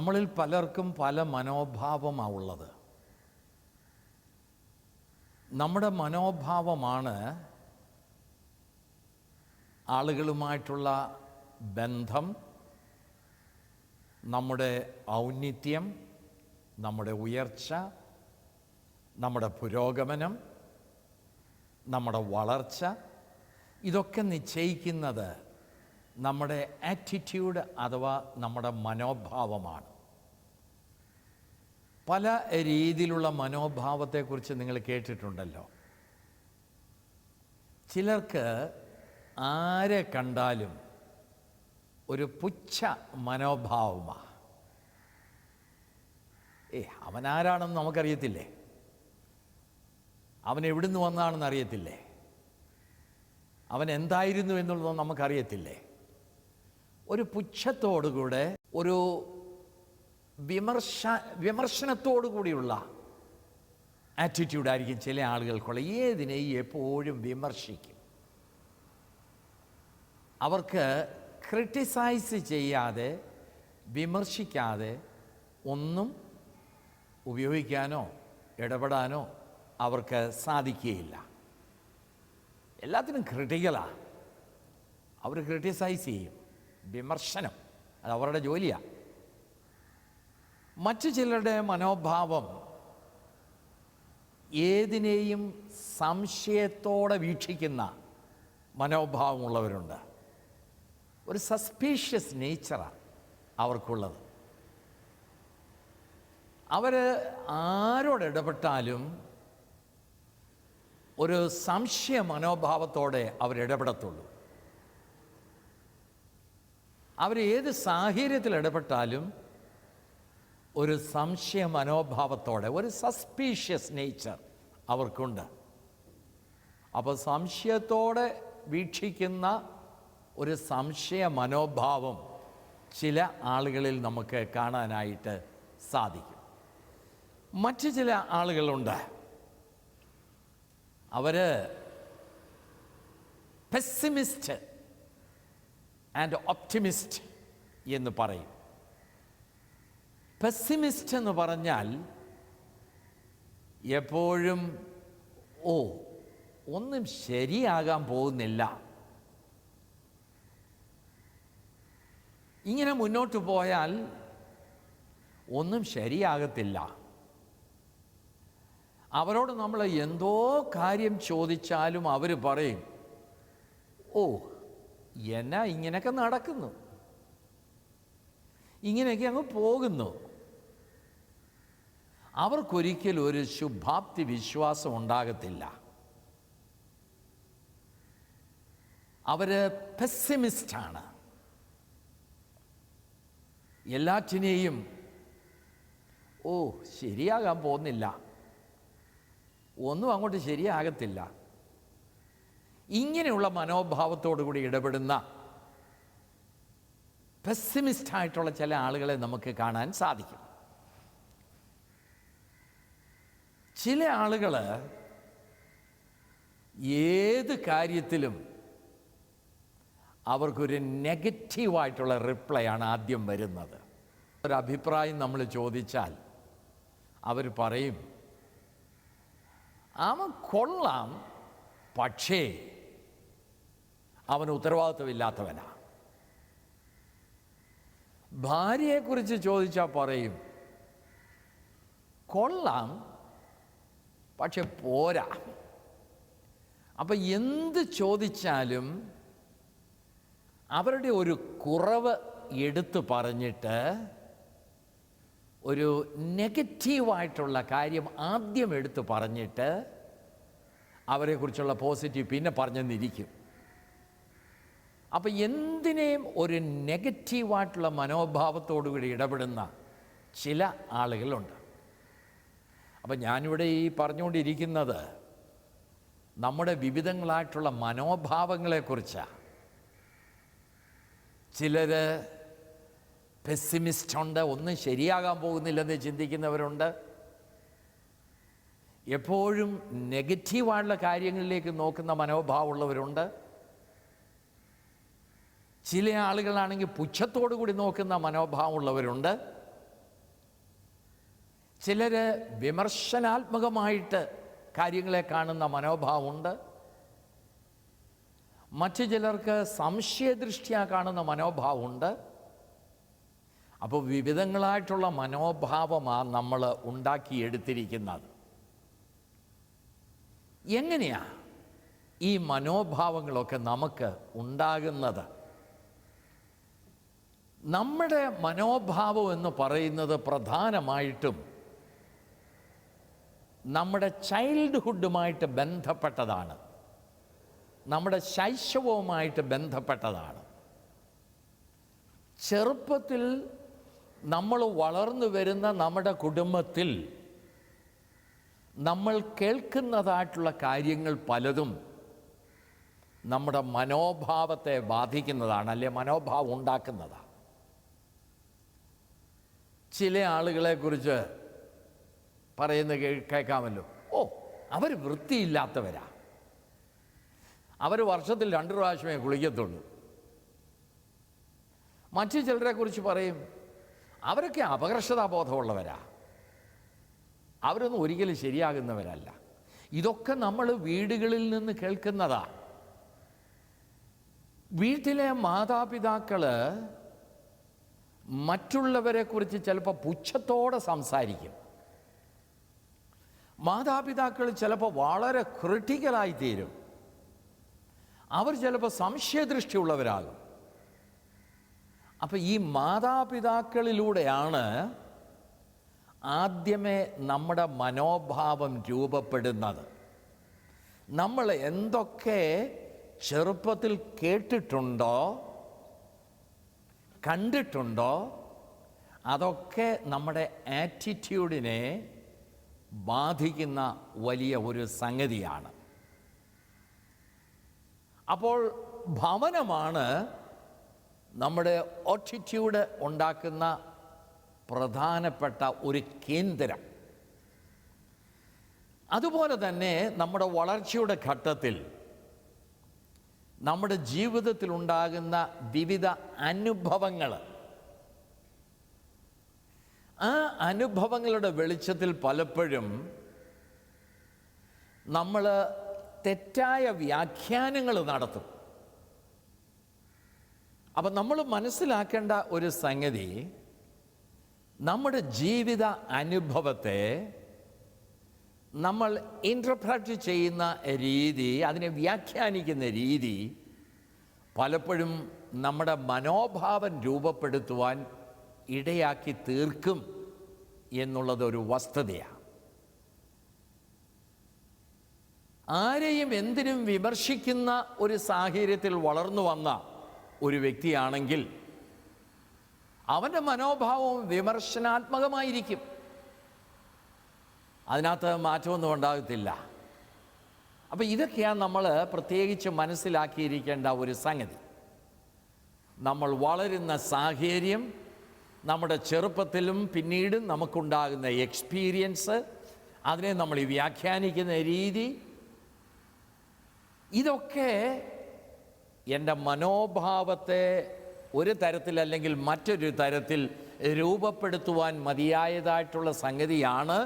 നമ്മളിൽ പലർക്കും പല മനോഭാവമാണ് ഉള്ളത്. നമ്മുടെ മനോഭാവമാണ് ആളുകളുമായിട്ടുള്ള ബന്ധം, നമ്മുടെ ഔന്നിത്യം, നമ്മുടെ ഉയർച്ച, നമ്മുടെ പുരോഗമനം, നമ്മുടെ വളർച്ച, ഇതൊക്കെ നിശ്ചയിക്കുന്നത് നമ്മുടെ ആറ്റിറ്റ്യൂഡ് അഥവാ നമ്മുടെ മനോഭാവമാണ്. പല രീതിയിലുള്ള മനോഭാവത്തെക്കുറിച്ച് നിങ്ങൾ കേട്ടിട്ടുണ്ടല്ലോ. ചിലർക്ക് ആരെ കണ്ടാലും ഒരു പുച്ഛ മനോഭാവമാണ്. അവനാരാണെന്ന് നമുക്കറിയത്തില്ലേ, അവൻ എവിടുന്ന് വന്നാണെന്ന് അറിയത്തില്ലേ, അവൻ എന്തായിരുന്നു എന്നുള്ളത് നമുക്കറിയത്തില്ലേ. ഒരു പുച്ഛത്തോടുകൂടെ, ഒരു വിമർശനത്തോടു കൂടിയുള്ള ആറ്റിറ്റ്യൂഡായിരിക്കും ചില ആളുകൾക്കുള്ള. ഏതിനെയും എപ്പോഴും വിമർശിക്കും. അവർക്ക് ക്രിട്ടിസൈസ് ചെയ്യാതെ, വിമർശിക്കാതെ ഒന്നും ഉപയോഗിക്കാനോ ഇടപെടാനോ അവർക്ക് സാധിക്കുകയില്ല. എല്ലാത്തിനും ക്രിട്ടിക്കലാണ്. അവർ ക്രിട്ടിസൈസ് ചെയ്യും, വിമർശനം, അത് അവരുടെ ജോലിയാണ്. മറ്റു ചിലരുടെ മനോഭാവം ഏതിനെയും സംശയത്തോടെ വീക്ഷിക്കുന്ന മനോഭാവമുള്ളവരുണ്ട്. ഒരു സസ്പീഷ്യസ് നേച്ചറാണ് അവർക്കുള്ളത്. അവർ ആരോട് ഇടപെട്ടാലും ഒരു സംശയ മനോഭാവത്തോടെ അവരിടപെടത്തുള്ളൂ. അവർ ഏത് സാഹചര്യത്തിൽ ഇടപെട്ടാലും ഒരു സംശയ മനോഭാവത്തോടെ, ഒരു സസ്പീഷ്യസ് നേച്ചർ അവർക്കുണ്ട്. അപ്പോൾ സംശയത്തോടെ വീക്ഷിക്കുന്ന ഒരു സംശയ മനോഭാവം ചില ആളുകളിൽ നമുക്ക് കാണാനായിട്ട് സാധിക്കും. മറ്റു ചില ആളുകളുണ്ട്, അവർ പെസ്സിമിസ്റ്റ് ആൻഡ് ഒപ്റ്റിമിസ്റ്റ് എന്ന് പറയും. പെസ്സിമിസ്റ്റ് എന്ന് പറഞ്ഞാൽ എപ്പോഴും ഒന്നും ശരിയാകാൻ പോകുന്നില്ല, ഇങ്ങനെ മുന്നോട്ട് പോയാൽ ഒന്നും ശരിയാകത്തില്ല. അവരോട് നമ്മൾ എന്തോ കാര്യം ചോദിച്ചാലും അവർ പറയും, എന്നാ ഇങ്ങനെയൊക്കെ നടക്കുന്നു, ഇങ്ങനെയൊക്കെ അങ്ങ് പോകുന്നു. അവർക്കൊരിക്കലും ഒരു ശുഭാപ്തി വിശ്വാസം ഉണ്ടാകത്തില്ല. അവർ പെസ്സിമിസ്റ്റാണ്. എല്ലാറ്റിനെയും ശരിയാകാൻ പോകുന്നില്ല, ഒന്നും അങ്ങോട്ട് ശരിയാകത്തില്ല, ഇങ്ങനെയുള്ള മനോഭാവത്തോടു കൂടി ഇടപെടുന്ന പെസ്സിമിസ്റ്റായിട്ടുള്ള ചില ആളുകളെ നമുക്ക് കാണാൻ സാധിക്കും. ചില ആളുകൾ ഏത് കാര്യത്തിലും അവർക്കൊരു നെഗറ്റീവായിട്ടുള്ള റിപ്ലൈ ആണ് ആദ്യം വരുന്നത്. ഒരഭിപ്രായം നമ്മൾ ചോദിച്ചാൽ അവർ പറയും, അവൻ കൊള്ളാം, പക്ഷേ അവൻ ഉത്തരവാദിത്വമില്ലാത്തവനാ. ഭാര്യയെക്കുറിച്ച് ചോദിച്ചാൽ പറയും, കൊള്ളാം, പക്ഷെ പോരാ. അപ്പം എന്ത് ചോദിച്ചാലും അവരുടെ ഒരു കുറവ് എടുത്തു പറഞ്ഞിട്ട് ഒരു നെഗറ്റീവായിട്ടുള്ള കാര്യം ആദ്യം എടുത്തു പറഞ്ഞിട്ട് അവരെക്കുറിച്ചുള്ള പോസിറ്റീവ് പിന്നെ പറഞ്ഞെന്നിരിക്കും. അപ്പം എന്തിനേയും ഒരു നെഗറ്റീവായിട്ടുള്ള മനോഭാവത്തോടുകൂടി ഇടപെടുന്ന ചില ആളുകളുണ്ട്. അപ്പം ഞാനിവിടെ ഈ പറഞ്ഞുകൊണ്ടിരിക്കുന്നത് നമ്മുടെ വിവിധങ്ങളായിട്ടുള്ള മനോഭാവങ്ങളെക്കുറിച്ചാണ്. ചിലർ പെസ്സിമിസ്റ്റ് ഉണ്ട്, ഒന്നും ശരിയാകാൻ പോകുന്നില്ലെന്ന് ചിന്തിക്കുന്നവരുണ്ട്. എപ്പോഴും നെഗറ്റീവായുള്ള കാര്യങ്ങളിലേക്ക് നോക്കുന്ന മനോഭാവമുള്ളവരുണ്ട്. ചില ആളുകളാണെങ്കിൽ പുച്ഛത്തോടു കൂടി നോക്കുന്ന മനോഭാവമുള്ളവരുണ്ട്. ചിലർ വിമർശനാത്മകമായിട്ട് കാര്യങ്ങളെ കാണുന്ന മനോഭാവമുണ്ട്. മറ്റു ചിലർക്ക് സംശയദൃഷ്ട്യാ കാണുന്ന മനോഭാവമുണ്ട്. അപ്പോൾ വിവിധങ്ങളായിട്ടുള്ള മനോഭാവമാണ് നമ്മൾ ഉണ്ടാക്കിയെടുത്തിരിക്കുന്നത്. എങ്ങനെയാ ഈ മനോഭാവങ്ങളൊക്കെ നമുക്ക് ഉണ്ടാകുന്നത്? നമ്മുടെ മനോഭാവം എന്ന് പറയുന്നത് പ്രധാനമായിട്ടും നമ്മുടെ ചൈൽഡ്ഹുഡുമായിട്ട് ബന്ധപ്പെട്ടതാണ്, നമ്മുടെ ശൈശവവുമായിട്ട് ബന്ധപ്പെട്ടതാണ്. ചെറുപ്പത്തിൽ നമ്മൾ വളർന്നു വരുന്ന നമ്മുടെ കുടുംബത്തിൽ നമ്മൾ കേൾക്കുന്നതായിട്ടുള്ള കാര്യങ്ങൾ പലതും നമ്മുടെ മനോഭാവത്തെ ബാധിക്കുന്നതാണ്, അല്ലെ മനോഭാവം ഉണ്ടാക്കുന്നതാണ്. ചില ആളുകളെക്കുറിച്ച് പറയുന്നത് കേൾക്കാമല്ലോ, ഓ അവർ വൃത്തിയില്ലാത്തവരാ, അവർ വർഷത്തിൽ 2 പ്രാവശ്യമേ കുളിക്കത്തുള്ളൂ. മറ്റു ചിലരെ കുറിച്ച് പറയും, അവരൊക്കെ അപകർഷതാബോധമുള്ളവരാ, അവരൊന്നും ഒരിക്കലും ശരിയാകുന്നവരല്ല. ഇതൊക്കെ നമ്മൾ വീടുകളിൽ നിന്ന് കേൾക്കുന്നതാ. വീട്ടിലെ മാതാപിതാക്കൾ മറ്റുള്ളവരെ കുറിച്ച് ചിലപ്പോൾ പുച്ഛത്തോടെ സംസാരിക്കും. മാതാപിതാക്കൾ ചിലപ്പോൾ വളരെ ക്രിട്ടിക്കലായി തീരും. അവർ ചിലപ്പോൾ സംശയദൃഷ്ടിയുള്ളവരാകും. അപ്പം ഈ മാതാപിതാക്കളിലൂടെയാണ് ആദ്യമേ നമ്മുടെ മനോഭാവം രൂപപ്പെടുന്നത്. നമ്മൾ എന്തൊക്കെ ചെറുപ്പത്തിൽ കേട്ടിട്ടുണ്ടോ, കണ്ടിട്ടുണ്ടോ, അതൊക്കെ നമ്മുടെ ആറ്റിറ്റ്യൂഡിനെ ബാധിക്കുന്ന വലിയ ഒരു സംഗതിയാണ്. അപ്പോൾ ഭവനമാണ് നമ്മുടെ ആറ്റിറ്റ്യൂഡ് ഉണ്ടാക്കുന്ന പ്രധാനപ്പെട്ട ഒരു കേന്ദ്രം. അതുപോലെ തന്നെ നമ്മുടെ വളർച്ചയുടെ ഘട്ടത്തിൽ നമ്മുടെ ജീവിതത്തിൽ ഉണ്ടാകുന്ന വിവിധ അനുഭവങ്ങൾ, ആ അനുഭവങ്ങളുടെ വെളിച്ചത്തിൽ പലപ്പോഴും നമ്മൾ തെറ്റായ വ്യാഖ്യാനങ്ങൾ നടത്തും. അപ്പം നമ്മൾ മനസ്സിലാക്കേണ്ട ഒരു സംഗതി, നമ്മുടെ ജീവിത അനുഭവത്തെ നമ്മൾ ഇൻ്റർപ്രറ്റ് ചെയ്യുന്ന രീതി, അതിനെ വ്യാഖ്യാനിക്കുന്ന രീതി പലപ്പോഴും നമ്മുടെ മനോഭാവം രൂപപ്പെടുത്തുവാൻ ഇടയാക്കി തീർക്കും എന്നുള്ളതൊരു വസ്തുതയാണ്. ആരെയും എന്തിനും വിമർശിക്കുന്ന ഒരു സാഹചര്യത്തിൽ വളർന്നു വന്ന ഒരു വ്യക്തിയാണെങ്കിൽ അവൻ്റെ മനോഭാവവും വിമർശനാത്മകമായിരിക്കും. അതിനകത്ത് മാറ്റമൊന്നും ഉണ്ടാകത്തില്ല. അപ്പം ഇതൊക്കെയാണ് നമ്മൾ പ്രത്യേകിച്ച് മനസ്സിലാക്കിയിരിക്കേണ്ട ഒരു സംഗതി. നമ്മൾ വളരുന്ന സാഹചര്യം, നമ്മുടെ ചെറുപ്പത്തിലും പിന്നീടും നമുക്കുണ്ടാകുന്ന എക്സ്പീരിയൻസ്, അതിനെ നമ്മൾ വ്യാഖ്യാനിക്കുന്ന രീതി, ഇതൊക്കെ എൻ്റെ മനോഭാവത്തെ ഒരു തരത്തിലല്ലെങ്കിൽ മറ്റൊരു തരത്തിൽ രൂപപ്പെടുത്തുവാൻ മതിയായതായിട്ടുള്ള സംഗതിയാണ്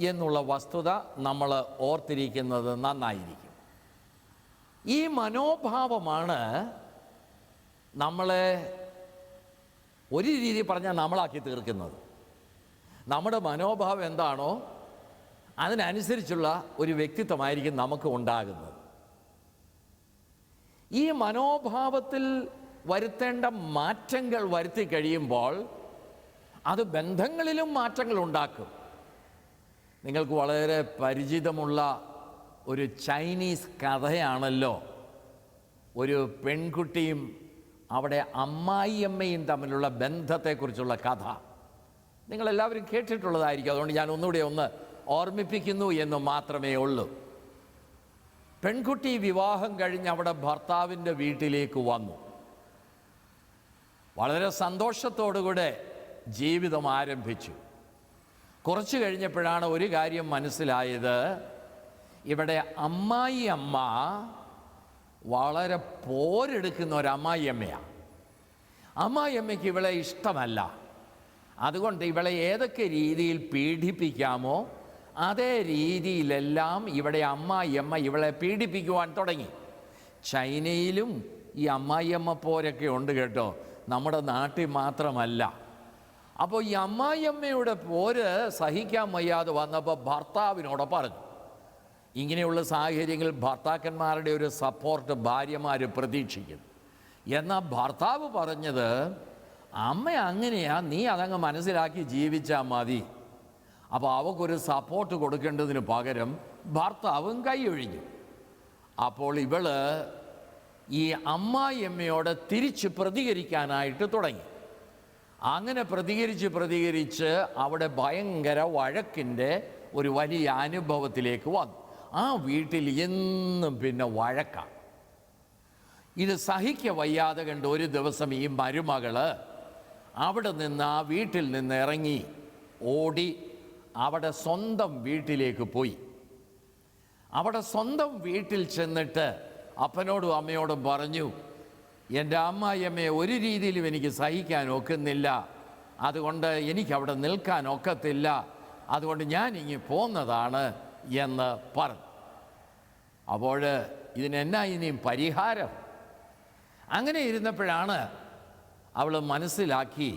എന്നുള്ള വസ്തുത നമ്മൾ ഓർത്തിരിക്കുന്നത് നന്നായിരിക്കും. ഈ മനോഭാവമാണ് നമ്മളെ ഒരു രീതി പറഞ്ഞാൽ നമ്മളാക്കി തീർക്കുന്നത്. നമ്മുടെ മനോഭാവം എന്താണോ അതിനനുസരിച്ചുള്ള ഒരു വ്യക്തിത്വമായിരിക്കും നമുക്ക് ഉണ്ടാകുന്നത്. ഈ മനോഭാവത്തിൽ വരുത്തേണ്ട മാറ്റങ്ങൾ വരുത്തി കഴിയുമ്പോൾ അത് ബന്ധങ്ങളിലും മാറ്റങ്ങൾ ഉണ്ടാക്കും. നിങ്ങൾക്ക് വളരെ പരിചിതമുള്ള ഒരു ചൈനീസ് കഥയാണല്ലോ, ഒരു പെൺകുട്ടിയും അവിടെ അമ്മായിയമ്മയും തമ്മിലുള്ള ബന്ധത്തെക്കുറിച്ചുള്ള കഥ. നിങ്ങളെല്ലാവരും കേട്ടിട്ടുള്ളതായിരിക്കും, അതുകൊണ്ട് ഞാൻ ഒന്നുകൂടെ ഒന്ന് ഓർമ്മിപ്പിക്കുന്നു എന്ന് മാത്രമേ ഉള്ളൂ. പെൺകുട്ടി വിവാഹം കഴിഞ്ഞ് അവിടെ ഭർത്താവിൻ്റെ വീട്ടിലേക്ക് വന്നു. വളരെ സന്തോഷത്തോടുകൂടെ ജീവിതം ആരംഭിച്ചു. കുറച്ച് കഴിഞ്ഞപ്പോഴാണ് ഒരു കാര്യം മനസ്സിലായത്, ഇവിടെ അമ്മായി അമ്മ വളരെ പോരെടുക്കുന്ന ഒരു അമ്മായിയമ്മയാണ്. അമ്മായിയമ്മയ്ക്ക് ഇവളെ ഇഷ്ടമല്ല. അതുകൊണ്ട് ഇവളെ ഏതൊക്കെ രീതിയിൽ പീഡിപ്പിക്കാമോ അതേ രീതിയിലെല്ലാം ഇവിടെ അമ്മായിയമ്മ ഇവളെ പീഡിപ്പിക്കുവാൻ തുടങ്ങി. ചൈനയിലും ഈ അമ്മായിയമ്മ പോരൊക്കെ ഉണ്ട് കേട്ടോ, നമ്മുടെ നാട്ടിൽ മാത്രമല്ല. അപ്പോൾ ഈ അമ്മായിയമ്മയുടെ പോര് സഹിക്കാൻ വയ്യാതെ വന്നപ്പോൾ ഭർത്താവിനോട് പറഞ്ഞു. ഇങ്ങനെയുള്ള സാഹചര്യങ്ങളിൽ ഭർത്താക്കന്മാരുടെ ഒരു സപ്പോർട്ട് ഭാര്യമാർ പ്രതീക്ഷിക്കുന്നു. എന്നാൽ ഭർത്താവ് പറഞ്ഞത്, അമ്മ അങ്ങനെയാ, നീ അതങ്ങ് മനസ്സിലാക്കി ജീവിച്ചാൽ മതി. അപ്പോൾ അവൾക്കൊരു സപ്പോർട്ട് കൊടുക്കേണ്ടതിന് പകരം ഭർത്താവും കൈയൊഴിഞ്ഞു. അപ്പോൾ ഇവള് ഈ അമ്മായിയമ്മയോട് തിരിച്ച് പ്രതികരിക്കാനായിട്ട് തുടങ്ങി. അങ്ങനെ പ്രതികരിച്ച് അവിടെ ഭയങ്കര വഴക്കിൻ്റെ ഒരു വലിയ അനുഭവത്തിലേക്ക് വന്നു. ആ വീട്ടിൽ എന്നും പിന്നെ വഴക്കാണ്. ഇത് സഹിക്ക വയ്യാതെ കണ്ട് ഒരു ദിവസം ഈ മരുമകള് അവിടെ നിന്ന് ആ വീട്ടിൽ നിന്ന് ഇറങ്ങി ഓടി അവിടെ സ്വന്തം വീട്ടിലേക്ക് പോയി. അവിടെ സ്വന്തം വീട്ടിൽ ചെന്നിട്ട് അപ്പനോടും അമ്മയോടും പറഞ്ഞു, എൻ്റെ അമ്മായിയമ്മയെ ഒരു രീതിയിലും എനിക്ക് സഹിക്കാൻ ഒക്കുന്നില്ല, അതുകൊണ്ട് എനിക്കവിടെ നിൽക്കാൻ ഒക്കത്തില്ല, അതുകൊണ്ട് ഞാൻ ഇങ്ങ് പോന്നതാണ് എന്ന് പറഞ്ഞു. അപ്പോൾ ഇതിനെന്നാ ഇനിയും പരിഹാരം? അങ്ങനെ ഇരുന്നപ്പോഴാണ് അവൾ മനസ്സിലാക്കി,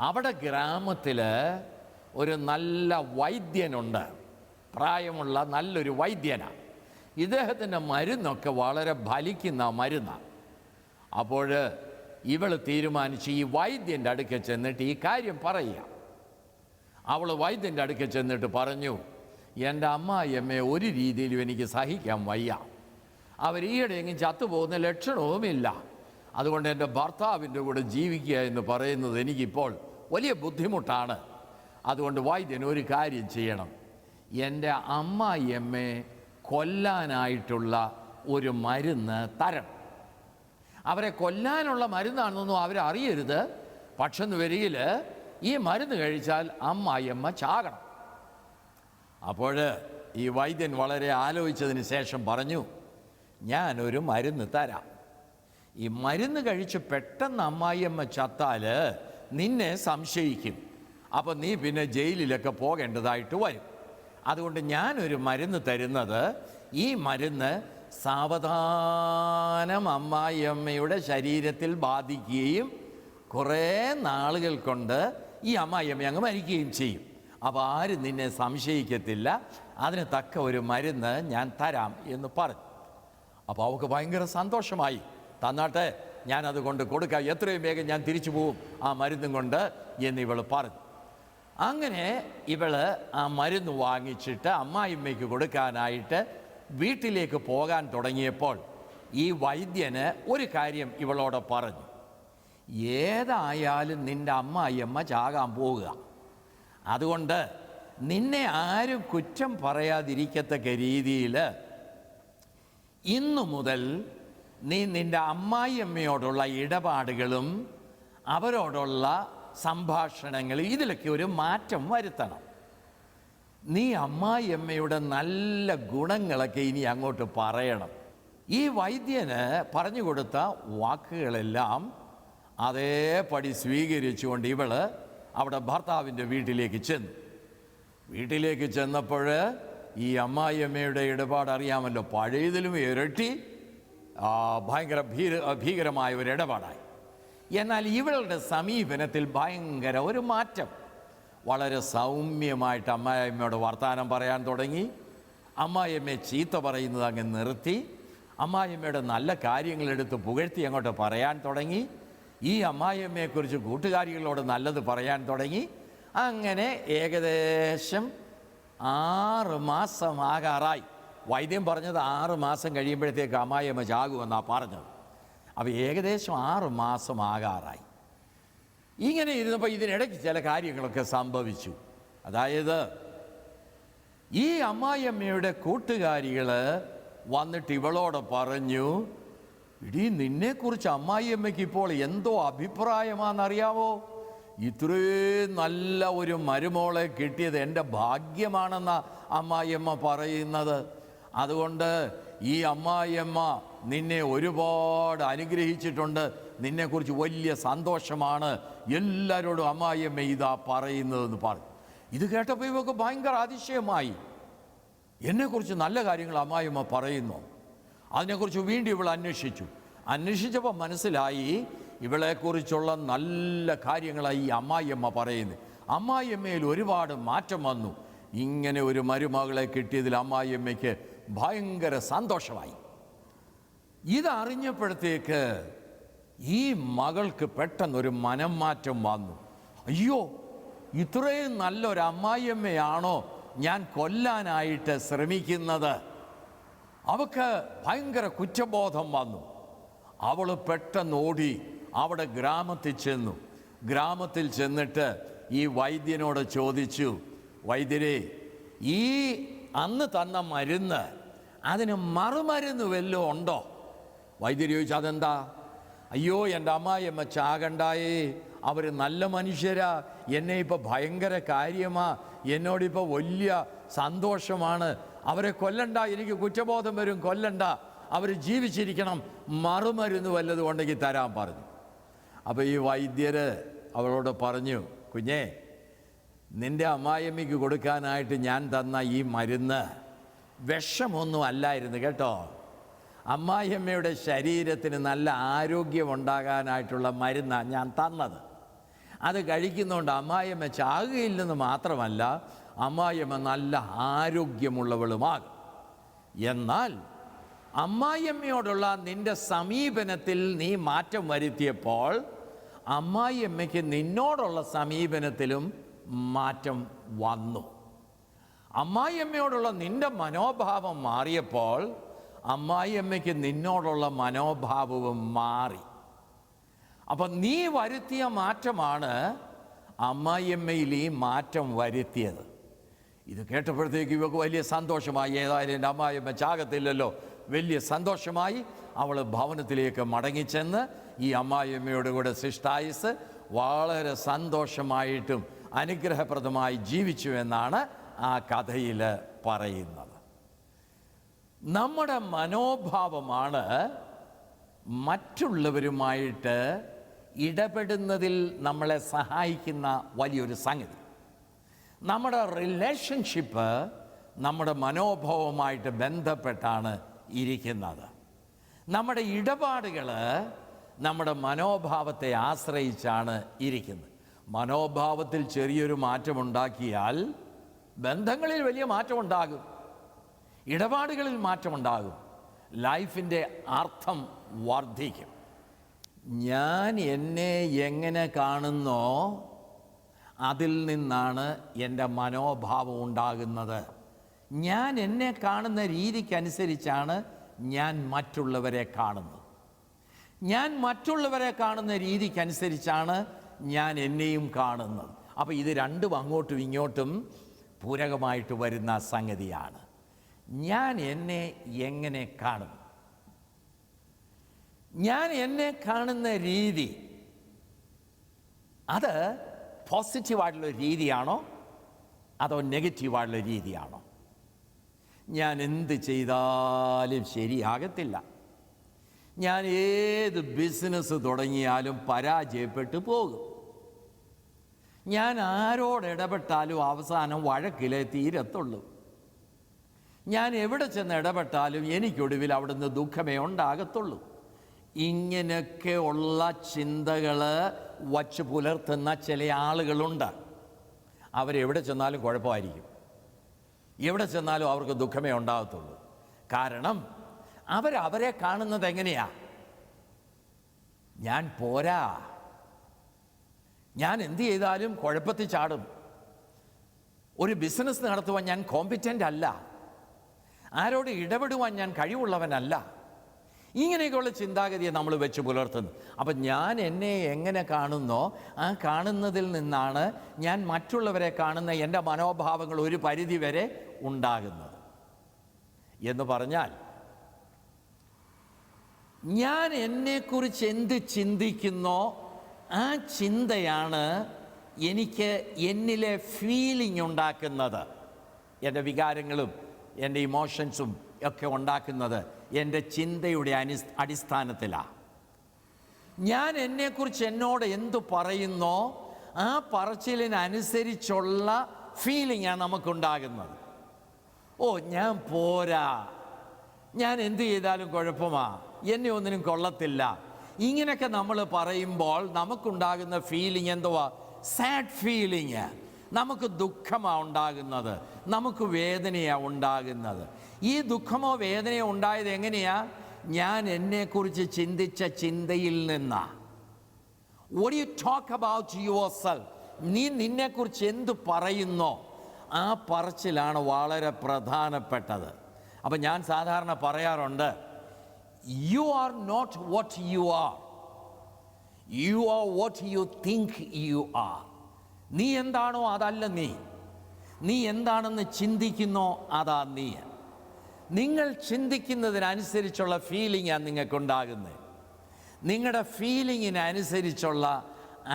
അവിടെ ഗ്രാമത്തിൽ ഒരു നല്ല വൈദ്യനുണ്ട്, പ്രായമുള്ള നല്ലൊരു വൈദ്യനാണ്. ഇദ്ദേഹത്തിൻ്റെ മരുന്നൊക്കെ വളരെ ഫലിക്കുന്ന മരുന്നാണ്. അപ്പോൾ ഇവൾ തീരുമാനിച്ച് ഈ വൈദ്യൻ്റെ അടുക്കൽ ചെന്നിട്ട് ഈ കാര്യം പറയുക. അവൾ വൈദ്യൻ്റെ അടുക്കൽ ചെന്നിട്ട് പറഞ്ഞു, എൻ്റെ അമ്മായിയമ്മയെ ഒരു രീതിയിലും എനിക്ക് സഹിക്കാൻ വയ്യ, അവർ ഈയിടെയെങ്കിലും ചത്തുപോകുന്ന ലക്ഷണവുമില്ല, അതുകൊണ്ട് എൻ്റെ ഭർത്താവിൻ്റെ കൂടെ ജീവിക്കുക എന്ന് പറയുന്നത് എനിക്കിപ്പോൾ വലിയ ബുദ്ധിമുട്ടാണ്. അതുകൊണ്ട് വൈദ്യൻ ഒരു കാര്യം ചെയ്യണം, എൻ്റെ അമ്മായിയമ്മയെ കൊല്ലാനായിട്ടുള്ള ഒരു മരുന്ന് തരണം. അവരെ കൊല്ലാനുള്ള മരുന്നാണെന്നൊന്നും അവരറിയരുത്, പക്ഷെ വരികിൽ ഈ മരുന്ന് കഴിച്ചാൽ അമ്മായിയമ്മ ചാകണം. അപ്പോൾ ഈ വൈദ്യൻ വളരെ ആലോചിച്ചതിന് ശേഷം പറഞ്ഞു, ഞാനൊരു മരുന്ന് തരാം. ഈ മരുന്ന് കഴിച്ച് പെട്ടെന്ന് അമ്മായിയമ്മ ചത്താൽ നിന്നെ സംശയിക്കും, അപ്പം നീ പിന്നെ ജയിലിലൊക്കെ പോകേണ്ടതായിട്ട് വരും. അതുകൊണ്ട് ഞാനൊരു മരുന്ന് തരുന്നത്, ഈ മരുന്ന് സാവധാനം അമ്മായിയമ്മയുടെ ശരീരത്തിൽ ബാധിക്കുകയും കുറേ നാളുകൾ കൊണ്ട് ഈ അമ്മായിയമ്മ അങ്ങ് മരിക്കുകയും ചെയ്യും. അപ്പോൾ ആരും നിന്നെ സംശയിക്കത്തില്ല, അതിന് തക്ക ഒരു മരുന്ന് ഞാൻ തരാം എന്ന് പറഞ്ഞു. അപ്പോൾ അവൾക്ക് ഭയങ്കര സന്തോഷമായി. തന്നാട്ടെ, ഞാനത് കൊണ്ട് കൊടുക്കാം, എത്രയും വേഗം ഞാൻ തിരിച്ചു പോവും ആ മരുന്നും കൊണ്ട് എന്നിവൾ പറഞ്ഞു. അങ്ങനെ ഇവള് ആ മരുന്ന് വാങ്ങിച്ചിട്ട് അമ്മായിമ്മയ്ക്ക് കൊടുക്കാനായിട്ട് വീട്ടിലേക്ക് പോകാൻ തുടങ്ങിയപ്പോൾ ഈ വൈദ്യന് ഒരു കാര്യം ഇവളോട് പറഞ്ഞു, ഏതായാലും നിൻ്റെ അമ്മായിയമ്മ ചാകാൻ പോവുക, അതുകൊണ്ട് നിന്നെ ആരും കുറ്റം പറയാതിരിക്കത്തക്ക രീതിയിൽ ഇന്നു മുതൽ നീ നിൻ്റെ അമ്മായിയമ്മയോടുള്ള ഇടപാടുകളും അവരോടുള്ള സംഭാഷണങ്ങളും ഇതിലൊക്കെ ഒരു മാറ്റം വരുത്തണം. നീ അമ്മായിയമ്മയുടെ നല്ല ഗുണങ്ങളൊക്കെ ഇനി അങ്ങോട്ട് പറയണം. ഈ വൈദ്യന് പറഞ്ഞു കൊടുത്ത വാക്കുകളെല്ലാം അതേപടി സ്വീകരിച്ചുകൊണ്ട് ഇവള് അവിടെ ഭർത്താവിൻ്റെ വീട്ടിലേക്ക് ചെന്നു. വീട്ടിലേക്ക് ചെന്നപ്പോൾ ഈ അമ്മായിയമ്മയുടെ ഇടപാട് അറിയാമല്ലോ, പഴയതിലും ഇരട്ടി ഭയങ്കര ഭീകരമായ ഒരു ഇടപാടായി. എന്നാൽ ഇവളുടെ സമീപനത്തിൽ ഭയങ്കര ഒരു മാറ്റം. വളരെ സൗമ്യമായിട്ട് അമ്മായിയമ്മയോട് വർത്തമാനം പറയാൻ തുടങ്ങി. അമ്മായിയമ്മയെ ചീത്ത പറയുന്നത് അങ്ങ് നിർത്തി. അമ്മായിയമ്മയുടെ നല്ല കാര്യങ്ങളെടുത്ത് പുകഴ്ത്തി അങ്ങോട്ട് പറയാൻ തുടങ്ങി. ഈ അമ്മായിയമ്മയെക്കുറിച്ച് കൂട്ടുകാരികളോട് നല്ലത് പറയാൻ തുടങ്ങി. അങ്ങനെ ഏകദേശം 6 മാസം ആകാറായി. വൈദ്യം പറഞ്ഞത് 6 മാസം കഴിയുമ്പോഴത്തേക്ക് അമ്മായിയമ്മ ചാകുമെന്നാണ് പറഞ്ഞത്. അപ്പോൾ ഏകദേശം 6 മാസം ആകാറായി. ഇങ്ങനെ ഇരുന്നപ്പോൾ ഇതിനിടയ്ക്ക് ചില കാര്യങ്ങളൊക്കെ സംഭവിച്ചു. അതായത് ഈ അമ്മായിയമ്മയുടെ കൂട്ടുകാരികൾ വന്നിട്ട് ഇവളോട് പറഞ്ഞു, ഇടീ നിന്നെക്കുറിച്ച് അമ്മായിയമ്മയ്ക്ക് ഇപ്പോൾ എന്തോ അഭിപ്രായമാണെന്നറിയാവോ? ഇത്രയും നല്ല ഒരു മരുമോളെ കിട്ടിയത് എൻ്റെ ഭാഗ്യമാണെന്ന അമ്മായിയമ്മ പറയുന്നത്. അതുകൊണ്ട് ഈ അമ്മായിയമ്മ നിന്നെ ഒരുപാട് അനുഗ്രഹിച്ചിട്ടുണ്ട്, നിന്നെക്കുറിച്ച് വലിയ സന്തോഷമാണ്, എല്ലാവരോടും അമ്മായിയമ്മ ഇതാ പറയുന്നതെന്ന് പറഞ്ഞു. ഇത് കേട്ടപ്പോൾ ഇവർക്ക് ഭയങ്കര അതിശയമായി. എന്നെക്കുറിച്ച് നല്ല കാര്യങ്ങൾ അമ്മായിയമ്മ പറയുന്നു. അതിനെക്കുറിച്ച് വീണ്ടും ഇവൾ അന്വേഷിച്ചപ്പോൾ മനസ്സിലായി ഇവളെക്കുറിച്ചുള്ള നല്ല കാര്യങ്ങളായി ഈ അമ്മായിയമ്മ പറയുന്നത്. അമ്മായിയമ്മയിൽ ഒരുപാട് മാറ്റം വന്നു. ഇങ്ങനെ ഒരു മരുമകളെ കിട്ടിയതിൽ അമ്മായിയമ്മയ്ക്ക് ഭയങ്കര സന്തോഷമായി. ഇതറിഞ്ഞപ്പോഴത്തേക്ക് ഈ മകൾക്ക് പെട്ടെന്നൊരു മനം മാറ്റം വന്നു. അയ്യോ, ഇത്രയും നല്ലൊരു അമ്മായിയമ്മയാണോ ഞാൻ കൊല്ലാനായിട്ട് ശ്രമിക്കുന്നത്? അവൾക്ക് ഭയങ്കര കുറ്റബോധം വന്നു. അവൾ പെട്ടെന്ന് ഓടി അവിടെ ഗ്രാമത്തിൽ ചെന്നിട്ട് ഈ വൈദ്യനോട് ചോദിച്ചു, വൈദ്യരെ, ഈ അന്ന് തന്ന മരുന്ന് അതിന് മറുമരുന്ന് വല്ലതും ഉണ്ടോ? വൈദ്യര് ചോദിച്ചു, അതെന്താ? അയ്യോ, എൻ്റെ അമ്മായിയമ്മ ചാകണ്ടായേ, അവർ നല്ല മനുഷ്യരാ, എന്നെ ഇപ്പോൾ ഭയങ്കര കാര്യമാ, എന്നോടിപ്പോൾ വലിയ സന്തോഷമാണ്, അവരെ കൊല്ലണ്ട, എനിക്ക് കുറ്റബോധം വരും, കൊല്ലണ്ട, അവർ ജീവിച്ചിരിക്കണം, മറുമരുന്ന് വല്ലതും ഉണ്ടെങ്കിൽ തരാൻ പറഞ്ഞു. അപ്പോൾ ഈ വൈദ്യര് അവളോട് പറഞ്ഞു, കുഞ്ഞേ, നിൻ്റെ അമ്മായിയമ്മയ്ക്ക് കൊടുക്കാനായിട്ട് ഞാൻ തന്ന ഈ മരുന്ന് വിഷമൊന്നും അല്ലായിരുന്നു കേട്ടോ. അമ്മായിയമ്മയുടെ ശരീരത്തിന് നല്ല ആരോഗ്യമുണ്ടാകാനായിട്ടുള്ള മരുന്നാണ് ഞാൻ തന്നത്. അത് കഴിക്കുന്നതുകൊണ്ട് അമ്മായിയമ്മ ചാകുകയില്ലെന്ന് മാത്രമല്ല, അമ്മായിയമ്മ നല്ല ആരോഗ്യമുള്ളവളുമാകും. എന്നാൽ അമ്മായിയമ്മയോടുള്ള നിൻ്റെ സമീപനത്തിൽ നീ മാറ്റം വരുത്തിയപ്പോൾ അമ്മായിയമ്മയ്ക്ക് നിന്നോടുള്ള സമീപനത്തിലും മാറ്റം വന്നു. അമ്മായിയമ്മയോടുള്ള നിൻ്റെ മനോഭാവം മാറിയപ്പോൾ അമ്മായിയമ്മയ്ക്ക് നിന്നോടുള്ള മനോഭാവവും മാറി. അപ്പം നീ വരുത്തിയ മാറ്റമാണ് അമ്മായിയമ്മയിൽ ഈ മാറ്റം വരുത്തിയത്. ഇത് കേട്ടപ്പോഴത്തേക്ക് ഇവർക്ക് വലിയ സന്തോഷമായി. ഏതായാലും എൻ്റെ അമ്മായിയമ്മ ചാകത്തില്ലല്ലോ, വലിയ സന്തോഷമായി. അവൾ ഭവനത്തിലേക്ക് മടങ്ങിച്ചെന്ന് ഈ അമ്മായിയമ്മയോട് കൂടെ ശിഷ്ടായുസ് വളരെ സന്തോഷമായിട്ടും അനുഗ്രഹപ്രദമായി ജീവിച്ചു എന്നാണ് ആ കഥയിൽ പറയുന്നത്. നമ്മുടെ മനോഭാവമാണ് മറ്റുള്ളവരുമായിട്ട് ഇടപെടുന്നതിൽ നമ്മളെ സഹായിക്കുന്ന വലിയൊരു സംഗതി. നമ്മുടെ റിലേഷൻഷിപ്പ് നമ്മുടെ മനോഭാവവുമായിട്ട് ബന്ധപ്പെട്ടാണ് ഇരിക്കുന്നത്. നമ്മുടെ ഇടപാടുകൾ നമ്മുടെ മനോഭാവത്തെ ആശ്രയിച്ചാണ് ഇരിക്കുന്നത്. മനോഭാവത്തിൽ ചെറിയൊരു മാറ്റമുണ്ടാക്കിയാൽ ബന്ധങ്ങളിൽ വലിയ മാറ്റമുണ്ടാകും, ഇടപാടുകളിൽ മാറ്റമുണ്ടാകും, ലൈഫിൻ്റെ അർത്ഥം വർദ്ധിക്കും. ഞാൻ എന്നെ എങ്ങനെ കാണുന്നോ അതിൽ നിന്നാണ് എൻ്റെ മനോഭാവം ഉണ്ടാകുന്നത്. ഞാൻ എന്നെ കാണുന്ന രീതിക്കനുസരിച്ചാണ് ഞാൻ മറ്റുള്ളവരെ കാണുന്നത്. ഞാൻ മറ്റുള്ളവരെ കാണുന്ന രീതിക്കനുസരിച്ചാണ് ഞാൻ എന്നെയും കാണുന്നത്. അപ്പോൾ ഇത് രണ്ടും അങ്ങോട്ടും ഇങ്ങോട്ടും പൂരകമായിട്ട് വരുന്ന സംഗതിയാണ്. ഞാൻ എന്നെ എങ്ങനെ കാണും, ഞാൻ എന്നെ കാണുന്ന രീതി, അത് പോസിറ്റീവായിട്ടുള്ള രീതിയാണോ അതോ നെഗറ്റീവായിട്ടുള്ള രീതിയാണോ? ഞാൻ എന്ത് ചെയ്താലും ശരിയാകത്തില്ല, ഞാൻ ഏത് ബിസിനസ് തുടങ്ങിയാലും പരാജയപ്പെട്ടു പോകും, ഞാൻ ആരോട് ഇടപെട്ടാലും അവസാനം വഴക്കിലേ തീരത്തുള്ളൂ, ഞാൻ എവിടെ ചെന്ന് ഇടപെട്ടാലും എനിക്കൊടുവിൽ അവിടുന്ന് ദുഃഖമേ ഉണ്ടാകത്തുള്ളൂ. ഇങ്ങനെയൊക്കെ ഉള്ള ചിന്തകൾ വച്ച് പുലർത്തുന്ന ചില ആളുകളുണ്ട്. അവരെവിടെ ചെന്നാലും കുഴപ്പമായിരിക്കും, എവിടെ ചെന്നാലും അവർക്ക് ദുഃഖമേ ഉണ്ടാകത്തുള്ളൂ. കാരണം അവരെ കാണുന്നത് എങ്ങനെയാ? ഞാൻ പോരാ, ഞാൻ എന്ത് ചെയ്താലും കുഴപ്പത്തിൽ ചാടും, ഒരു ബിസിനസ് നടത്തുവാൻ ഞാൻ കോമ്പിറ്റൻ്റ് അല്ല, ആരോട് ഇടപെടുവാൻ ഞാൻ കഴിവുള്ളവനല്ല. ഇങ്ങനെയൊക്കെയുള്ള ചിന്താഗതിയെ നമ്മൾ വെച്ച് പുലർത്തുന്നു. അപ്പം ഞാൻ എന്നെ എങ്ങനെ കാണുന്നോ ആ കാണുന്നതിൽ നിന്നാണ് ഞാൻ മറ്റുള്ളവരെ കാണുന്ന എൻ്റെ മനോഭാവങ്ങൾ ഒരു പരിധി വരെ ഉണ്ടാകുന്നത്. എന്ന് പറഞ്ഞാൽ ഞാൻ എന്നെക്കുറിച്ച് എന്ത് ചിന്തിക്കുന്നോ ആ ചിന്തയാണ് എനിക്ക് എന്നിലെ ഫീലിംഗ് ഉണ്ടാക്കുന്നത്. എൻ്റെ വികാരങ്ങളും എൻ്റെ ഇമോഷൻസും ഒക്കെ ഉണ്ടാക്കുന്നത് എൻ്റെ ചിന്തയുടെ അടിസ്ഥാനത്തിലാണ്. ഞാൻ എന്നെക്കുറിച്ച് എന്നോട് എന്തു പറയുന്നോ ആ പറച്ചിലിനനുസരിച്ചുള്ള ഫീലിംഗാണ് നമുക്കുണ്ടാകുന്നത്. ഓ, ഞാൻ പോരാ, ഞാൻ എന്ത് ചെയ്താലും കുഴപ്പമാ, എന്നെ ഒന്നിനും കൊള്ളത്തില്ല, ഇങ്ങനെയൊക്കെ നമ്മൾ പറയുമ്പോൾ നമുക്കുണ്ടാകുന്ന ഫീലിംഗ് എന്തുവാ? Sad feeling. നമുക്ക് ദുഃഖമാണ് ഉണ്ടാകുന്നത്, നമുക്ക് വേദനയാണ് ഉണ്ടാകുന്നത്. ഈ ദുഃഖമോ വേദനയോ ഉണ്ടായത് എങ്ങനെയാ? ഞാൻ എന്നെക്കുറിച്ച് ചിന്തിച്ച ചിന്തയിൽ നിന്നാ. What do you talk about yourself? നീ നിന്നെക്കുറിച്ച് എന്ത് പറയുന്നോ ആ പറച്ചിലാണ് വളരെ പ്രധാനപ്പെട്ടത്. അപ്പം ഞാൻ സാധാരണ പറയാറുണ്ട്, you are not what you are, you are what you think you are. നീ എന്താണോ അതല്ല നീ, നീ എന്താണെന്ന് ചിന്തിക്കുന്നോ അതാ നീ. നിങ്ങൾ ചിന്തിക്കുന്നതിനനുസരിച്ചുള്ള ഫീലിംഗാണ് നിങ്ങൾക്കുണ്ടാകുന്നത്. നിങ്ങളുടെ ഫീലിങ്ങിനനുസരിച്ചുള്ള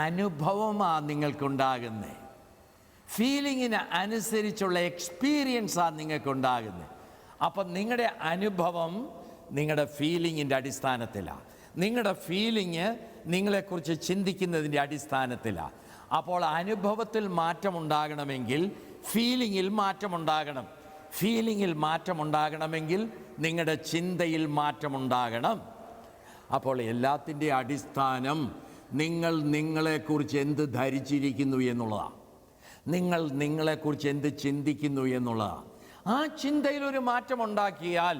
അനുഭവമാണ് നിങ്ങൾക്കുണ്ടാകുന്നത്. ഫീലിങ്ങിന് അനുസരിച്ചുള്ള എക്സ്പീരിയൻസാണ് നിങ്ങൾക്കുണ്ടാകുന്നത്. അപ്പം നിങ്ങളുടെ അനുഭവം നിങ്ങളുടെ ഫീലിങ്ങിൻ്റെ അടിസ്ഥാനത്തിലാണ്. നിങ്ങളുടെ ഫീലിങ് നിങ്ങളെക്കുറിച്ച് ചിന്തിക്കുന്നതിൻ്റെ അടിസ്ഥാനത്തിലാണ്. അപ്പോൾ അനുഭവത്തിൽ മാറ്റമുണ്ടാകണമെങ്കിൽ ഫീലിങ്ങിൽ മാറ്റമുണ്ടാകണം. ഫീലിങ്ങിൽ മാറ്റമുണ്ടാകണമെങ്കിൽ നിങ്ങളുടെ ചിന്തയിൽ മാറ്റമുണ്ടാകണം. അപ്പോൾ എല്ലാത്തിൻ്റെ അടിസ്ഥാനം നിങ്ങൾ നിങ്ങളെക്കുറിച്ച് എന്ത് ധരിച്ചിരിക്കുന്നു എന്നുള്ളതാണ്. നിങ്ങൾ നിങ്ങളെക്കുറിച്ച് എന്ത് ചിന്തിക്കുന്നു എന്നുള്ളതാണ്. ആ ചിന്തയിലൊരു മാറ്റമുണ്ടാക്കിയാൽ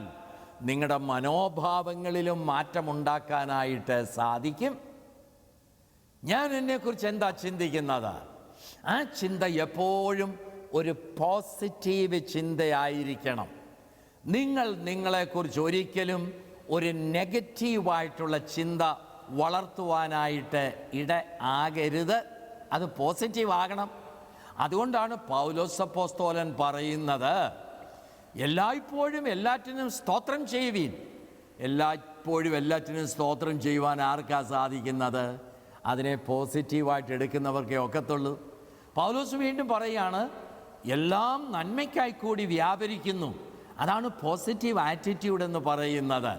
നിങ്ങളുടെ മനോഭാവങ്ങളിലും മാറ്റമുണ്ടാക്കാനായിട്ട് സാധിക്കും. ഞാൻ എന്നെക്കുറിച്ച് എന്താ ചിന്തിക്കുന്നത്? ആ ചിന്ത എപ്പോഴും ഒരു പോസിറ്റീവ് ചിന്തയായിരിക്കണം. നിങ്ങൾ നിങ്ങളെക്കുറിച്ച് ഒരിക്കലും ഒരു നെഗറ്റീവായിട്ടുള്ള ചിന്ത വളർത്തുവാനായിട്ട് ഇട ആകരുത്. അത് പോസിറ്റീവ് ആകണം. അതുകൊണ്ടാണ് പൗലോസ് അപ്പോസ്തലൻ പറയുന്നത്, എല്ലായ്പ്പോഴും എല്ലാറ്റിനും സ്തോത്രം ചെയ്യുവീൻ. എല്ലായ്പ്പോഴും എല്ലാറ്റിനും സ്തോത്രം ചെയ്യുവാൻ ആർക്കാ സാധിക്കുന്നത്? അതിനെ പോസിറ്റീവായിട്ട് എടുക്കുന്നവർക്കേ ഒക്കത്തുള്ളൂ. പൗലോസ് വീണ്ടും പറയുകയാണ്, എല്ലാം നന്മയ്ക്കായി കൂടി വ്യാപരിക്കുന്നു. അതാണ് പോസിറ്റീവ് ആറ്റിറ്റ്യൂഡ് എന്ന് പറയുന്നത്.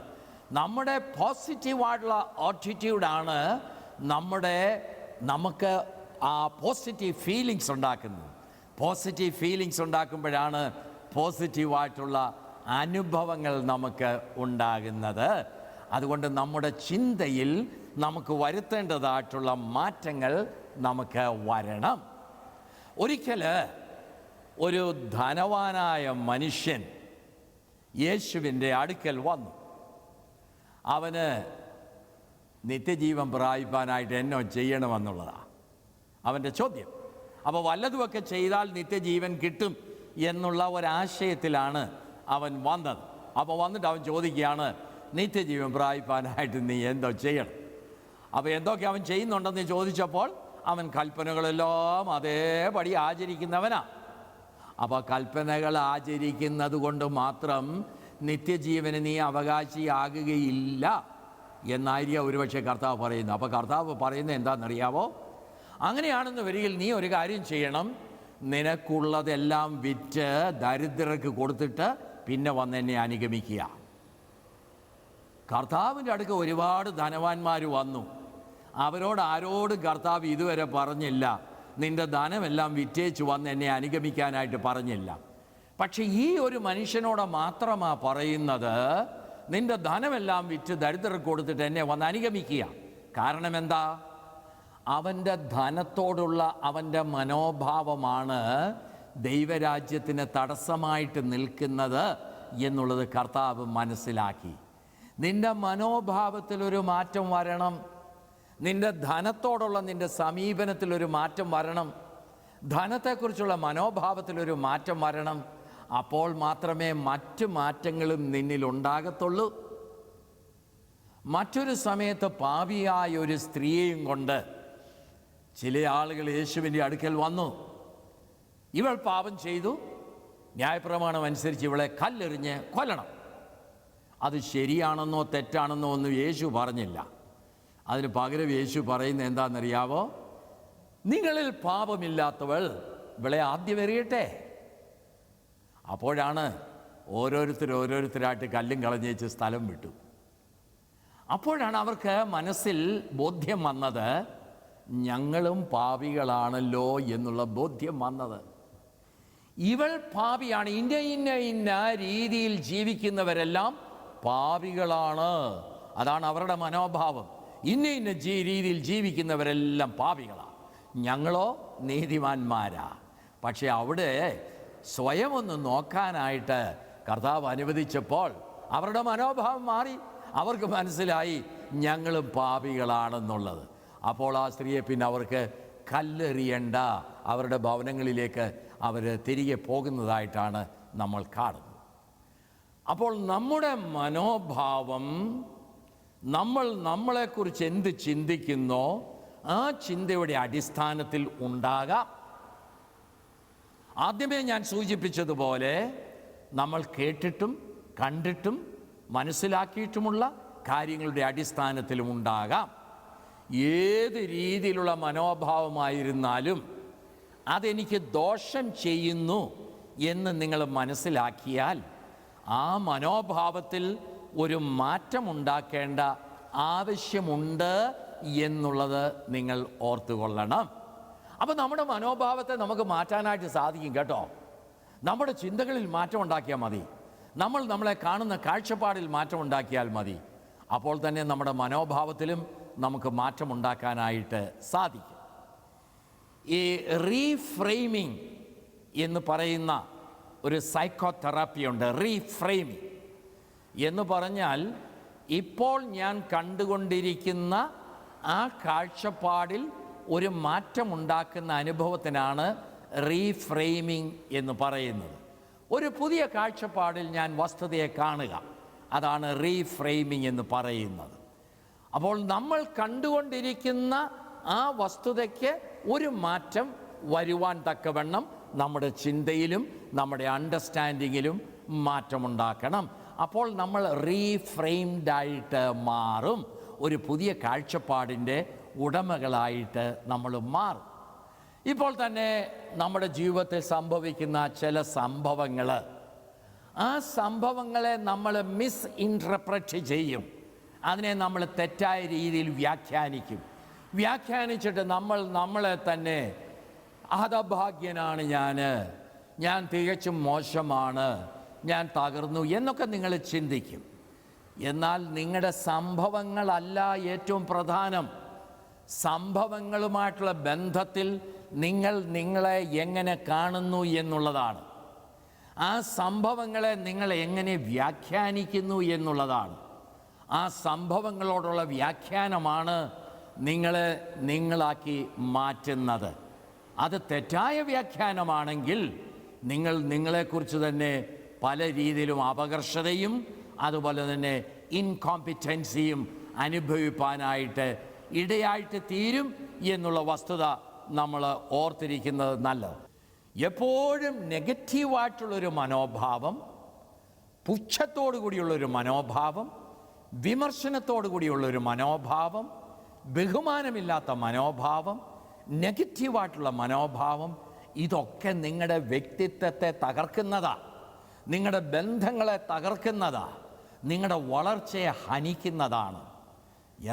നമ്മുടെ പോസിറ്റീവായിട്ടുള്ള ആറ്റിറ്റ്യൂഡാണ് നമുക്ക് ആ പോസിറ്റീവ് ഫീലിങ്സ് ഉണ്ടാക്കുന്നത്. പോസിറ്റീവ് ഫീലിങ്സ് ഉണ്ടാക്കുമ്പോഴാണ് പോസിറ്റീവായിട്ടുള്ള അനുഭവങ്ങൾ നമുക്ക് ഉണ്ടാകുന്നത്. അതുകൊണ്ട് നമ്മുടെ ചിന്തയിൽ നമുക്ക് വരുത്തേണ്ടതായിട്ടുള്ള മാറ്റങ്ങൾ നമുക്ക് വരണം. ഒരിക്കൽ ഒരു ധനവാനായ മനുഷ്യൻ യേശുവിൻ്റെ അടുക്കൽ വന്നു. അവന് നിത്യജീവൻ പ്രാപിപ്പാനായിട്ട് എന്നോ ചെയ്യണമെന്നുള്ളതാണ് അവൻ്റെ ചോദ്യം. അപ്പോൾ വല്ലതുമൊക്കെ ചെയ്താൽ നിത്യജീവൻ കിട്ടും എന്നുള്ള ഒരാശയത്തിലാണ് അവൻ വന്നത്. അപ്പോൾ വന്നിട്ട് അവൻ ചോദിക്കുകയാണ്, നിത്യജീവൻ പ്രാപിപ്പാനായിട്ട് നീ എന്തോ ചെയ്യണം? അപ്പോൾ എന്തൊക്കെ അവൻ ചെയ്യുന്നുണ്ടെന്ന് ചോദിച്ചപ്പോൾ അവൻ കൽപ്പനകളെല്ലാം അതേപടി ആചരിക്കുന്നവനാണ്. അപ്പോൾ കൽപ്പനകൾ ആചരിക്കുന്നത് കൊണ്ട് മാത്രം നിത്യജീവന് നീ അവകാശിയാകുകയില്ല എന്നായിരിക്കും ഒരുപക്ഷെ കർത്താവ് പറയുന്നത്. അപ്പോൾ കർത്താവ് പറയുന്നത് എന്താണെന്നറിയാവോ? അങ്ങനെയാണെന്ന് വരികിൽ നീ ഒരു കാര്യം ചെയ്യണം, നിനക്കുള്ളതെല്ലാം വിറ്റ് ദരിദ്രർക്ക് കൊടുത്തിട്ട് പിന്നെ വന്ന് എന്നെ അനുഗമിക്കുക. കർത്താവിൻ്റെ അടുക്ക് ഒരുപാട് ധനവാന്മാർ വന്നു. അവരോട് ആരോടും കർത്താവ് ഇതുവരെ പറഞ്ഞില്ല, നിന്റെ ധനമെല്ലാം വിറ്റേച്ച് വന്ന് എന്നെ അനുഗമിക്കാനായിട്ട് പറഞ്ഞില്ല. പക്ഷെ ഈ ഒരു മനുഷ്യനോട് മാത്രമാണ് പറയുന്നത്, നിന്റെ ധനമെല്ലാം വിറ്റ് ദരിദ്രർക്ക് കൊടുത്തിട്ട് എന്നെ വന്ന് അനുഗമിക്കുക. കാരണം എന്താ? അവൻ്റെ ധനത്തോടുള്ള അവൻ്റെ മനോഭാവമാണ് ദൈവരാജ്യത്തിന് തടസ്സമായിട്ട് നിൽക്കുന്നത് എന്നുള്ളത് കർത്താവ് മനസ്സിലാക്കി. നിന്റെ മനോഭാവത്തിലൊരു മാറ്റം വരണം. നിന്റെ ധനത്തോടുള്ള നിന്റെ സമീപനത്തിലൊരു മാറ്റം വരണം. ധനത്തെക്കുറിച്ചുള്ള മനോഭാവത്തിലൊരു മാറ്റം വരണം. അപ്പോൾ മാത്രമേ മറ്റു മാറ്റങ്ങളും നിന്നിലുണ്ടാകത്തുള്ളൂ. മറ്റൊരു സമയത്ത് പാപിയായ ഒരു സ്ത്രീയെയും കൊണ്ട് ചില ആളുകൾ യേശുവിൻ്റെ അടുക്കൽ വന്നു. ഇവൾ പാപം ചെയ്തു, ന്യായപ്രമാണം അനുസരിച്ച് ഇവളെ കല്ലെറിഞ്ഞ് കൊല്ലണം. അത് ശരിയാണെന്നോ തെറ്റാണെന്നോ ഒന്നും യേശു പറഞ്ഞില്ല. അതിന് പകരം യേശു പറയുന്നത് എന്താണെന്നറിയാവോ? നിങ്ങളിൽ പാപമില്ലാത്തവൾ ഇവളെ ആദ്യം എറിയട്ടെ. അപ്പോഴാണ് ഓരോരുത്തരായിട്ട് കല്ലും കളഞ്ഞേച്ച് സ്ഥലം വിട്ടു. അപ്പോഴാണ് അവർക്ക് മനസ്സിൽ ബോധ്യം വന്നത്, ഞങ്ങളും പാപികളാണല്ലോ എന്നുള്ള ബോധ്യം വന്നത്. ഇവൾ പാപിയാണ്, ഇന്ന രീതിയിൽ ജീവിക്കുന്നവരെല്ലാം പാപികളാണ്. അതാണ് അവരുടെ മനോഭാവം. ഇന്ന രീതിയിൽ ജീവിക്കുന്നവരെല്ലാം പാപികളാണ്, ഞങ്ങളോ നീതിമാന്മാരാ. പക്ഷെ അവിടെ സ്വയം ഒന്ന് നോക്കാനായിട്ട് കർത്താവ് അനുവദിച്ചപ്പോൾ അവരുടെ മനോഭാവം മാറി. അവർക്ക് മനസ്സിലായി ഞങ്ങളും പാപികളാണെന്നുള്ളത്. അപ്പോൾ ആ സ്ത്രീയെ പിന്നെ അവർക്ക് കല്ലെറിയണ്ട, അവരുടെ ഭവനങ്ങളിലേക്ക് അവർ തിരികെ പോകുന്നതായിട്ടാണ് നമ്മൾ കാണുന്നത്. അപ്പോൾ നമ്മുടെ മനോഭാവം, നമ്മളെക്കുറിച്ച് എന്ത് ചിന്തിക്കുന്നോ ആ ചിന്തയുടെ അടിസ്ഥാനത്തിൽ ഉണ്ടാകാം. ആദ്യമേ ഞാൻ സൂചിപ്പിച്ചതുപോലെ നമ്മൾ കേട്ടിട്ടും കണ്ടിട്ടും മനസ്സിലാക്കിയിട്ടുമുള്ള കാര്യങ്ങളുടെ അടിസ്ഥാനത്തിലും ഉണ്ടാകാം. ഏത് രീതിയിലുള്ള മനോഭാവമായിരുന്നാലും അതെനിക്ക് ദോഷം ചെയ്യുന്നു എന്ന് നിങ്ങൾ മനസ്സിലാക്കിയാൽ ആ മനോഭാവത്തിൽ ഒരു മാറ്റമുണ്ടാക്കേണ്ട ആവശ്യമുണ്ട് എന്നുള്ളത് നിങ്ങൾ ഓർത്തുകൊള്ളണം. അപ്പോൾ നമ്മുടെ മനോഭാവത്തെ നമുക്ക് മാറ്റാനായിട്ട് സാധിക്കും കേട്ടോ. നമ്മുടെ ചിന്തകളിൽ മാറ്റം ഉണ്ടാക്കിയാൽ മതി, നമ്മളെ കാണുന്ന കാഴ്ചപ്പാടിൽ മാറ്റം ഉണ്ടാക്കിയാൽ മതി. അപ്പോൾ തന്നെ നമ്മുടെ മനോഭാവത്തിലും നമുക്ക് മാറ്റമുണ്ടാക്കാനായിട്ട് സാധിക്കും. ഈ റീഫ്രെയിമിംഗ് എന്ന് പറയുന്ന ഒരു സൈക്കോതെറാപ്പിയുണ്ട്. റീഫ്രെയിമിംഗ് എന്ന് പറഞ്ഞാൽ ഇപ്പോൾ ഞാൻ കണ്ടുകൊണ്ടിരിക്കുന്ന ആ കാഴ്ചപ്പാടിൽ ഒരു മാറ്റമുണ്ടാക്കുന്ന അനുഭവത്തിനാണ് റീഫ്രെയിമിംഗ് എന്ന് പറയുന്നത്. ഒരു പുതിയ കാഴ്ചപ്പാടിൽ ഞാൻ വസ്തുതയെ കാണുക, അതാണ് റീഫ്രെയിമിംഗ് എന്ന് പറയുന്നത്. അപ്പോൾ നമ്മൾ കണ്ടുകൊണ്ടിരിക്കുന്ന ആ വസ്തുതയ്ക്ക് ഒരു മാറ്റം വരുവാൻ തക്കവണ്ണം നമ്മുടെ ചിന്തയിലും നമ്മുടെ അണ്ടർസ്റ്റാൻഡിങ്ങിലും മാറ്റമുണ്ടാക്കണം. അപ്പോൾ നമ്മൾ റീഫ്രെയിംഡായിട്ട് മാറും, ഒരു പുതിയ കാഴ്ചപ്പാടിൻ്റെ ഉടമകളായിട്ട് നമ്മൾ മാറും. ഇപ്പോൾ തന്നെ നമ്മുടെ ജീവിതത്തിൽ സംഭവിക്കുന്ന ചില സംഭവങ്ങൾ, ആ സംഭവങ്ങളെ നമ്മൾ മിസ് ഇൻറ്റർപ്രറ്റ് ചെയ്യും, അതിനെ നമ്മൾ തെറ്റായ രീതിയിൽ വ്യാഖ്യാനിച്ചിട്ട് നമ്മളെ തന്നെ ഹതഭാഗ്യനാണ് ഞാൻ തികച്ചും മോശമാണ്, ഞാൻ തകർന്നു എന്നൊക്കെ നിങ്ങൾ ചിന്തിക്കും. എന്നാൽ നിങ്ങളുടെ സംഭവങ്ങളല്ല ഏറ്റവും പ്രധാനം. സംഭവങ്ങളുമായിട്ടുള്ള ബന്ധത്തിൽ നിങ്ങളെ എങ്ങനെ കാണുന്നു എന്നുള്ളതാണ്. ആ സംഭവങ്ങളെ നിങ്ങൾ എങ്ങനെ വ്യാഖ്യാനിക്കുന്നു എന്നുള്ളതാണ്. ആ സംഭവങ്ങളോടുള്ള വ്യാഖ്യാനമാണ് നിങ്ങളാക്കി മാറ്റുന്നത്. അത് തെറ്റായ വ്യാഖ്യാനമാണെങ്കിൽ നിങ്ങളെക്കുറിച്ച് തന്നെ പല രീതിയിലും അപകർഷതയും അതുപോലെ തന്നെ ഇൻകോമ്പിറ്റൻസിയും അനുഭവിപ്പാനായിട്ട് ഇടയായിട്ട് തീരും എന്നുള്ള വസ്തുത നമ്മൾ ഓർത്തിരിക്കുന്നത് നല്ലത്. എപ്പോഴും നെഗറ്റീവായിട്ടുള്ളൊരു മനോഭാവം, പുച്ഛത്തോടു കൂടിയുള്ളൊരു മനോഭാവം, വിമർശനത്തോടു കൂടിയുള്ളൊരു മനോഭാവം, ബഹുമാനമില്ലാത്ത മനോഭാവം, നെഗറ്റീവായിട്ടുള്ള മനോഭാവം, ഇതൊക്കെ നിങ്ങളുടെ വ്യക്തിത്വത്തെ തകർക്കുന്നതാണ്, നിങ്ങളുടെ ബന്ധങ്ങളെ തകർക്കുന്നതാണ്, നിങ്ങളുടെ വളർച്ചയെ ഹനിക്കുന്നതാണ്.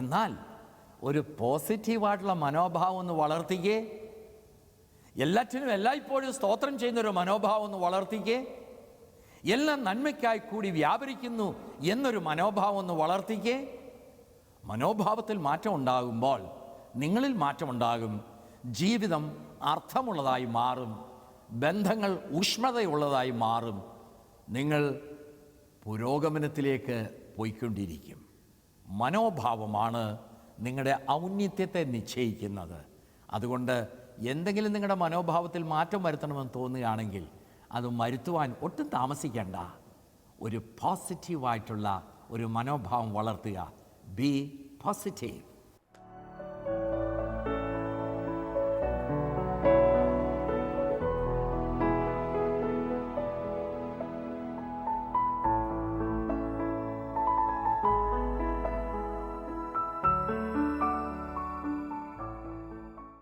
എന്നാൽ ഒരു പോസിറ്റീവായിട്ടുള്ള മനോഭാവം ഒന്ന് വളർത്തിക്കേ, എല്ലാറ്റിനും എല്ലായ്പ്പോഴും സ്തോത്രം ചെയ്യുന്നൊരു മനോഭാവം ഒന്ന് വളർത്തിക്കേ, എല്ലാം നന്മയ്ക്കായി കൂടി വ്യാപരിക്കുന്നു എന്നൊരു മനോഭാവം ഒന്ന് വളർത്തിക്കേ. മനോഭാവത്തിൽ മാറ്റം ഉണ്ടാകുമ്പോൾ നിങ്ങളിൽ മാറ്റമുണ്ടാകും, ജീവിതം അർത്ഥമുള്ളതായി മാറും, ബന്ധങ്ങൾ ഊഷ്മതയുള്ളതായി മാറും, നിങ്ങൾ പുരോഗമനത്തിലേക്ക് പോയിക്കൊണ്ടിരിക്കും. മനോഭാവമാണ് നിങ്ങളുടെ ഔന്നത്യത്തെ നിശ്ചയിക്കുന്നത്. അതുകൊണ്ട് എന്തെങ്കിലും നിങ്ങളുടെ മനോഭാവത്തിൽ മാറ്റം വരുത്തണമെന്ന് തോന്നുകയാണെങ്കിൽ അത് വരുത്തുവാൻ ഒട്ടും താമസിക്കേണ്ട. ഒരു പോസിറ്റീവായിട്ടുള്ള ഒരു മനോഭാവം വളർത്തുക. B positive.